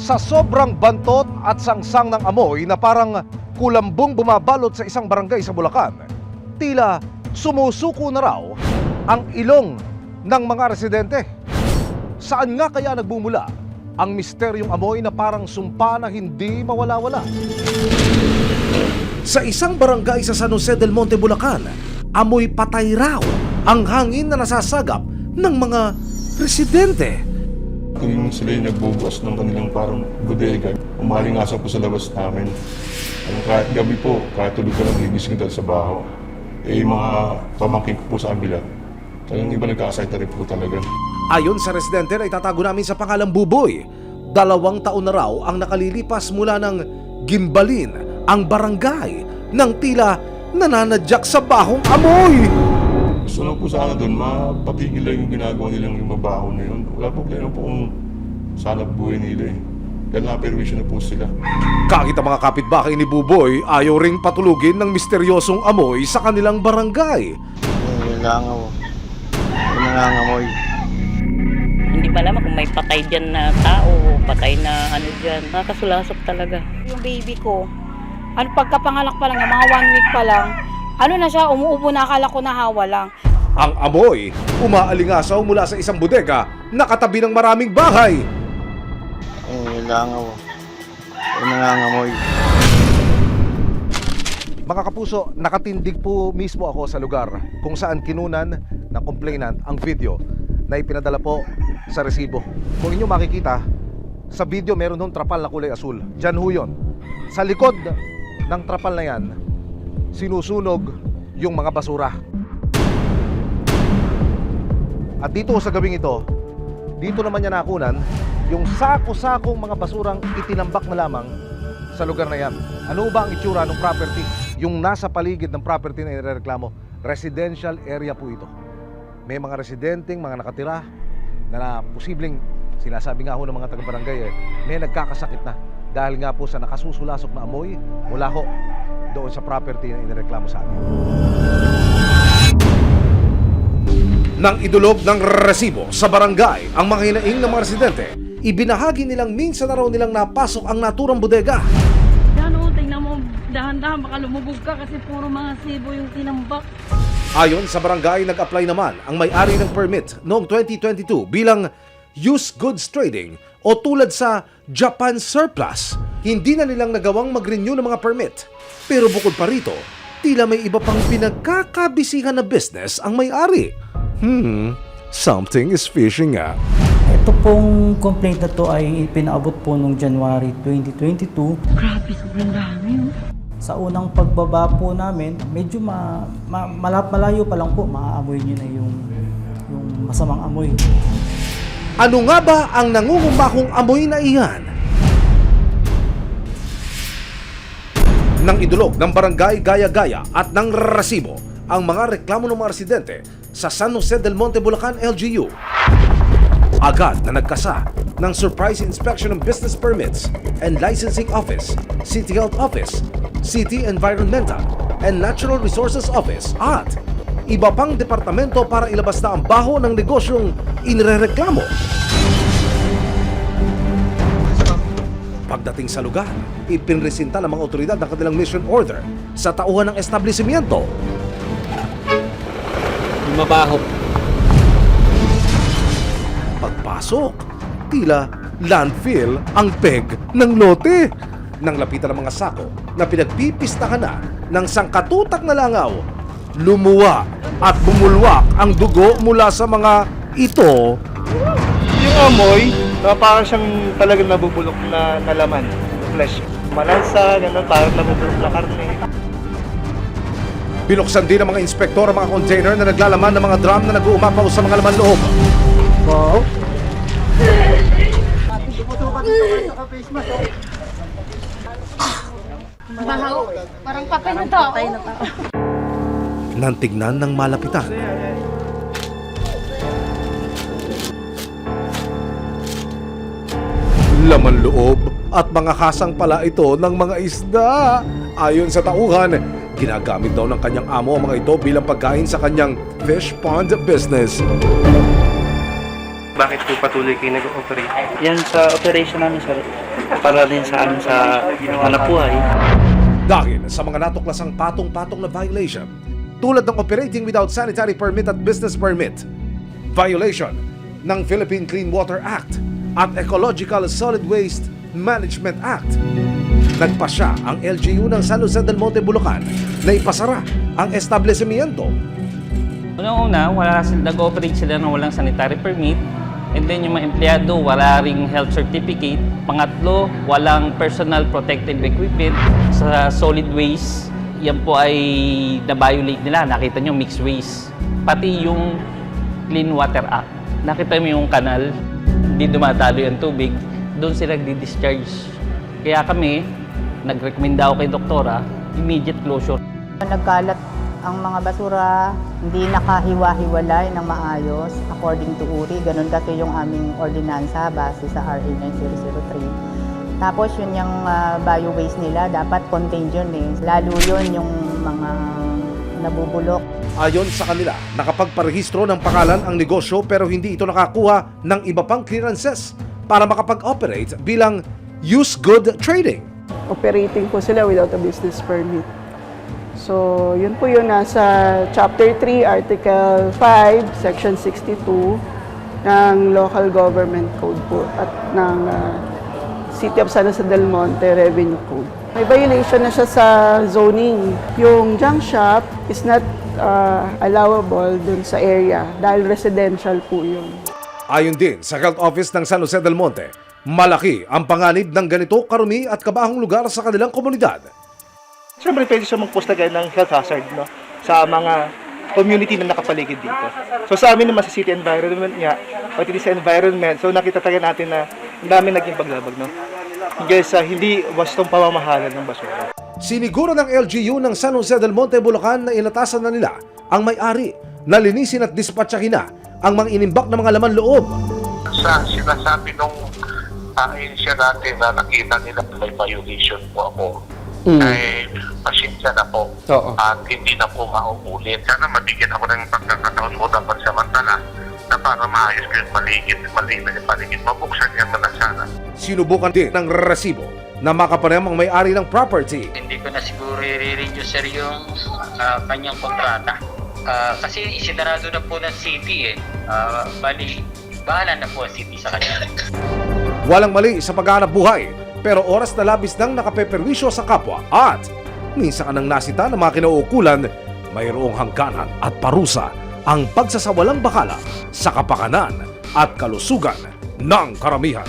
Sa sobrang bantot at sangsang ng amoy na parang kulambong bumabalot sa isang barangay sa Bulacan, tila sumusuko na raw ang ilong ng mga residente. Saan nga kaya nagbumula ang misteryong amoy na parang sumpa na hindi mawala-wala? Sa isang barangay sa San Jose del Monte, Bulacan, amoy patay raw ang hangin na nasasagap ng mga residente. Tuwing sila yung nagbubukas ng kanilang parang bodega, umalingasan po sa labas namin. Kahit gabi po, kahit tulog ka lang, gigising dahil sa baho. Yung mga pamangkin ko po sa kabila, talagang iba nagkakasayta rin po talaga. Ayon sa residente na itatago namin sa pangalang Buboy, 2 taon na raw ang nakalilipas mula ng gimbalin ang barangay ng tila nananadyak sa bahong amoy. Gusto lang po sana doon, mapatigil lang yung ginagawa nilang yung mabaho na yun. Wala problema po kung sana buhay nila eh. Dahil na-permission na po sila. Kahit ang mga kapitbahay ni Buboy ayaw ring patulugin ng misteryosong amoy sa kanilang barangay. Nangangamoy. Hindi pa alam kung may patay dyan na tao o patay na ano dyan. Nakakasulasok talaga. Yung baby ko, pagkapanganak pa lang, mga 1 week pa lang, na siya, umuubo na, akala ko nahawa lang. Ang amoy, umaalingasaw mula sa isang bodega na katabi ng maraming bahay. Nangangamoy. Mga kapuso, nakatindig po mismo ako sa lugar kung saan kinunan ng complainant ang video na ipinadala po sa resibo. Kung inyo makikita, sa video meron hong trapal na kulay asul. Diyan ho yun. Sa likod ng trapal na yan, sinusunog yung mga basura. At dito sa gabing ito, dito naman niya nakunan yung sako-sakong mga basurang itinambak na lamang sa lugar na yan. Ano ba ang itsura ng property? Yung nasa paligid ng property na irereklamo, residential area po ito. May mga residenteng, mga nakatira na posibleng, sinasabi nga ho ng mga taga-barangay, may nagkakasakit na dahil nga po sa nakasusulasok na amoy mula ho doon sa property na inireklamo sa atin. Nang idulog ng resibo sa barangay ang mga hinaing ng mga residente, ibinahagi nilang minsan na raw nilang napasok ang naturang bodega. Yan o, tingnan mo, dahan-dahan baka lumubog ka kasi puro mga sibo yung tinambak. Ayon sa barangay, nag-apply naman ang may-ari ng permit noong 2022 bilang used goods trading o tulad sa Japan surplus. Hindi na nilang nagawang mag-renew ng mga permit. Pero bukod pa rito, tila may iba pang pinagkakabisihan na business ang may-ari. Something is fishy nga. Ito pong complaint na to ay pinaabot po noong January 2022. Grabe, sobrang dami. Sa unang pagbaba po namin, medyo malayo pa lang po, maaamoy nyo na yung masamang amoy. Ano nga ba ang nangungumbakong amoy na iyan? Nang idulog ng barangay Gaya-Gaya at ng resibo ang mga reklamo ng mga residente sa San Jose del Monte, Bulacan, LGU. Agad na nagkasa ng surprise inspection ng Business Permits and Licensing Office, City Health Office, City Environmental and Natural Resources Office at iba pang departamento para ilabas na ang baho ng negosyong inirereklamo. Pagdating sa lugar, ipinresinta ng mga otoridad ng kanilang mission order sa tauhan ng establishmento. Mabaho. Pagpasok, tila landfill ang peg ng lote. Nang lapitan ng mga sako na pinagpipistahan na ng sangkatutak na langaw, lumuwa at bumulwak ang dugo mula sa mga ito. Yung amoy, parang siyang talagang nabubulok na laman, flesh. Malansa, gano'n, parang nabubulok na karne. Binuksan din ng mga inspektor ang mga container na naglalaman ng mga drum na nag-uumapaw sa mga laman loob. Wow! Bahaw, parang patay na tao. Nang tignan ng malapitan, laman loob at mga hasang pala ito ng mga isda. Ayon sa tauhan, ginagamit daw ng kanyang amo ang mga ito bilang pagkain sa kanyang fish pond business. Bakit po patuloy kayo nag-operate? Yan sa operation namin, sir. Para din sa amin sa hanap buhay. Dahil sa mga natuklasang patong-patong na violation, tulad ng operating without sanitary permit at business permit, violation ng Philippine Clean Water Act at Ecological Solid Waste Management Act, nagpasya ang LGU ng San Jose del Monte, Bulacan na ipasara ang establishmento. Una-una, nag-operate sila ng walang sanitary permit. And then yung mga empleyado, wala ring health certificate. Pangatlo, walang personal protective equipment. Sa solid waste, yan po ay na-violate nila. Nakita nyo, mixed waste. Pati yung Clean Water Act. Nakita mo yung kanal, hindi dumadalo yung tubig. Doon sila di-discharge. Kaya kami, nag-recommenda ako kay doktora, immediate closure. Nagkalat ang mga basura, hindi nakahiwa-hiwalay ng maayos according to URI. Ganun kasi yung aming ordinansa base sa RA 9003. Tapos yun yung bio-waste nila, dapat contained yun eh. Lalo yun yung mga nabubulok. Ayon sa kanila, nakapagparehistro ng pangalan ang negosyo pero hindi ito nakakuha ng iba pang clearances para makapag-operate bilang used good trading. Operating po sila without a business permit. So, yun po yun nasa Chapter 3, Article 5, Section 62 ng Local Government Code po at ng City of San Jose del Monte Revenue Code. May violation na siya sa zoning. Yung junk shop is not allowable dun sa area dahil residential po yun. Ayon din sa Health Office ng San Jose del Monte, malaki ang panganib ng ganito karumi at kabahong lugar sa kanilang komunidad. Siyempre, pwede siya mag-post agad ng health hazard, no? Sa mga community na nakapaligid dito. So sa amin naman sa city environment niya, pati sa environment, so nakita talaga natin na ang dami naging paglabag, no? Hingga sa hindi wastong pamamahalan ng basura. Siniguro ng LGU ng San Jose del Monte, Bulacan na inatasan na nila ang may-ari na linisin at dispatchahin na ang mga inimbak na mga laman loob. Sa sinasabi nung ahensya natin na nakita nila may violation po ako, ay pasensya na po at hindi na po mauulit. Sana mabigyan ako ng pagkakataon mo dapat samantala na para maayos ko yung paligid, mabuksan niya na sana. Sinubukan din ng resibo na makapanayam ang may-ari ng property. Hindi ko na siguro i-renew sir yung kanyang kontrata. Kasi isinarado na po ng city eh. Bali, bahala na po ang city sa kanya. Walang mali sa paghahanap buhay, pero oras na labis nang nakapeperwisyo sa kapwa at minsan ka nang nasita ng mga kinauukulan, mayroong hangganan at parusa ang pagsasawalang bakala sa kapakanan at kalusugan ng karamihan.